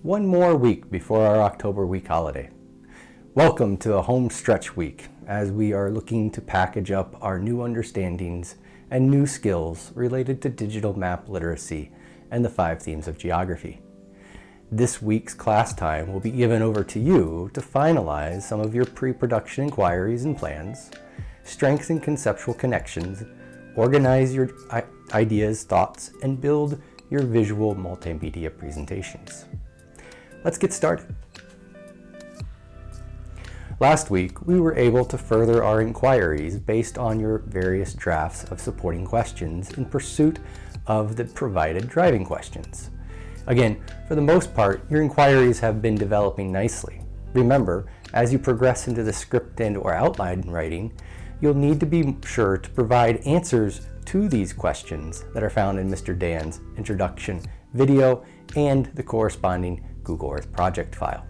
One more week before our October week holiday. Welcome to a home stretch week as we are looking to package up our new understandings and new skills related to digital map literacy and the 5 themes of geography. This week's class time will be given over to you to finalize some of your pre-production inquiries and plans, strengthen conceptual connections, organize your ideas, thoughts, and build your visual multimedia presentations. Let's get started. Last week, we were able to further our inquiries based on your various drafts of supporting questions in pursuit of the provided driving questions. Again, for the most part, your inquiries have been developing nicely. Remember, as you progress into the script and/or outline writing, you'll need to be sure to provide answers to these questions that are found in Mr. Dan's introduction video and the corresponding Google Earth project file.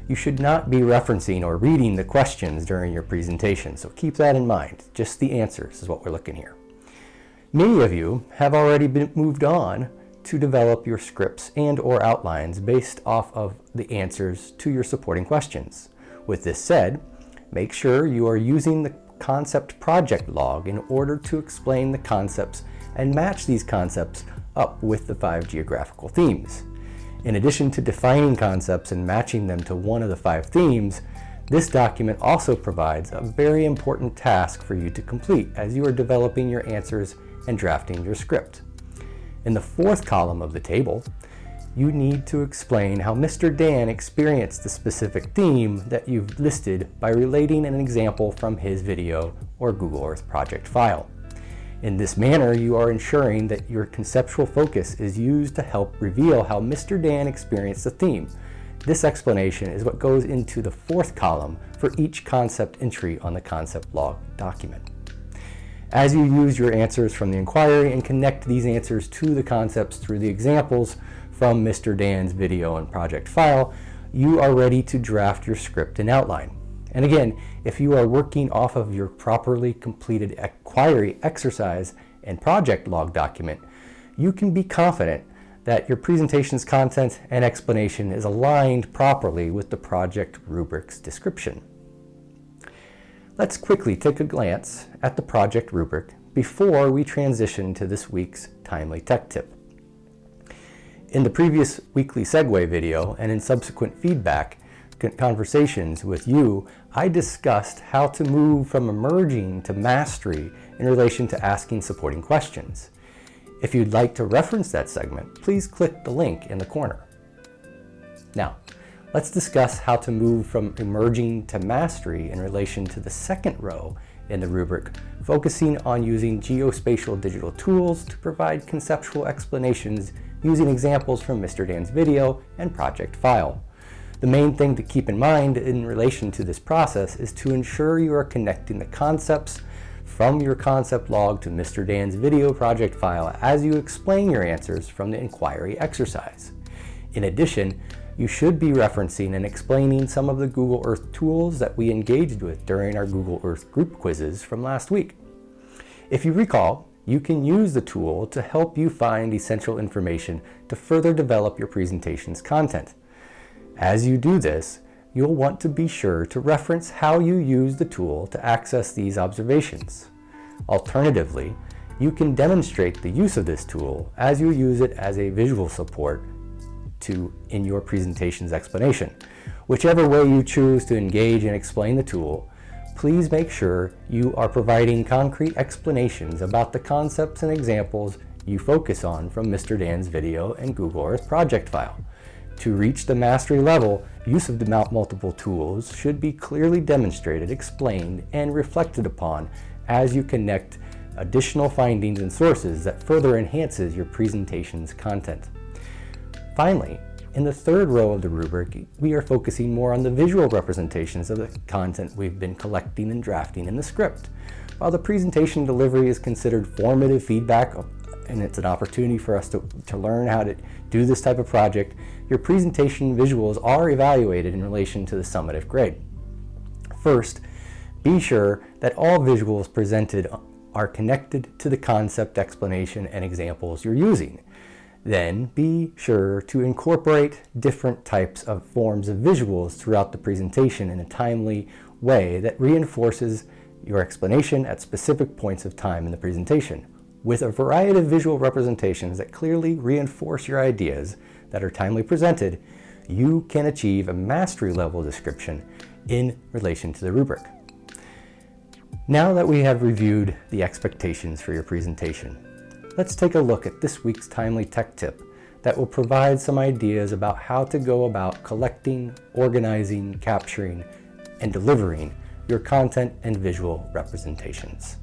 You should not be referencing or reading the questions during your presentation, so keep that in mind. Just the answers is what we're looking here. Many of you have already moved on to develop your scripts and/or outlines based off of the answers to your supporting questions. With this said, make sure you are using the concept project log in order to explain the concepts and match these concepts up with the 5 geographical themes. In addition to defining concepts and matching them to one of the 5 themes, this document also provides a very important task for you to complete as you are developing your answers and drafting your script. In the 4th column of the table, you need to explain how Mr. Dan experienced the specific theme that you've listed by relating an example from his video or Google Earth project file. In this manner, you are ensuring that your conceptual focus is used to help reveal how Mr. Dan experienced the theme. This explanation is what goes into the 4th column for each concept entry on the concept log document. As you use your answers from the inquiry and connect these answers to the concepts through the examples from Mr. Dan's video and project file, you are ready to draft your script and outline. And again, if you are working off of your properly completed inquiry exercise and project log document, you can be confident that your presentation's content and explanation is aligned properly with the project rubric's description. Let's quickly take a glance at the project rubric before we transition to this week's timely tech tip. In the previous weekly Segway video and in subsequent feedback conversations with you, I discussed how to move from emerging to mastery in relation to asking supporting questions. If you'd like to reference that segment, please click the link in the corner. Now, let's discuss how to move from emerging to mastery in relation to the 2nd row in the rubric, focusing on using geospatial digital tools to provide conceptual explanations using examples from Mr. Dan's video and project file. The main thing to keep in mind in relation to this process is to ensure you are connecting the concepts from your concept log to Mr. Dan's video project file as you explain your answers from the inquiry exercise. In addition, you should be referencing and explaining some of the Google Earth tools that we engaged with during our Google Earth group quizzes from last week. If you recall, you can use the tool to help you find essential information to further develop your presentation's content. As you do this, you'll want to be sure to reference how you use the tool to access these observations. Alternatively, you can demonstrate the use of this tool as you use it as a visual support in your presentation's explanation. Whichever way you choose to engage and explain the tool, please make sure you are providing concrete explanations about the concepts and examples you focus on from Mr. Dan's video and Google Earth project file. To reach the mastery level, use of the multiple tools should be clearly demonstrated, explained, and reflected upon as you connect additional findings and sources that further enhances your presentation's content. Finally, in the 3rd row of the rubric, we are focusing more on the visual representations of the content we've been collecting and drafting in the script. While the presentation delivery is considered formative feedback and it's an opportunity for us to learn how to do this type of project, your presentation visuals are evaluated in relation to the summative grade. First, Be sure that all visuals presented are connected to the concept, explanation, and examples you're using. Then be sure to incorporate different types of forms of visuals throughout the presentation in a timely way that reinforces your explanation at specific points of time in the presentation. With a variety of visual representations that clearly reinforce your ideas that are timely presented, you can achieve a mastery level description in relation to the rubric. Now that we have reviewed the expectations for your presentation, let's take a look at this week's timely tech tip that will provide some ideas about how to go about collecting, organizing, capturing, and delivering your content and visual representations.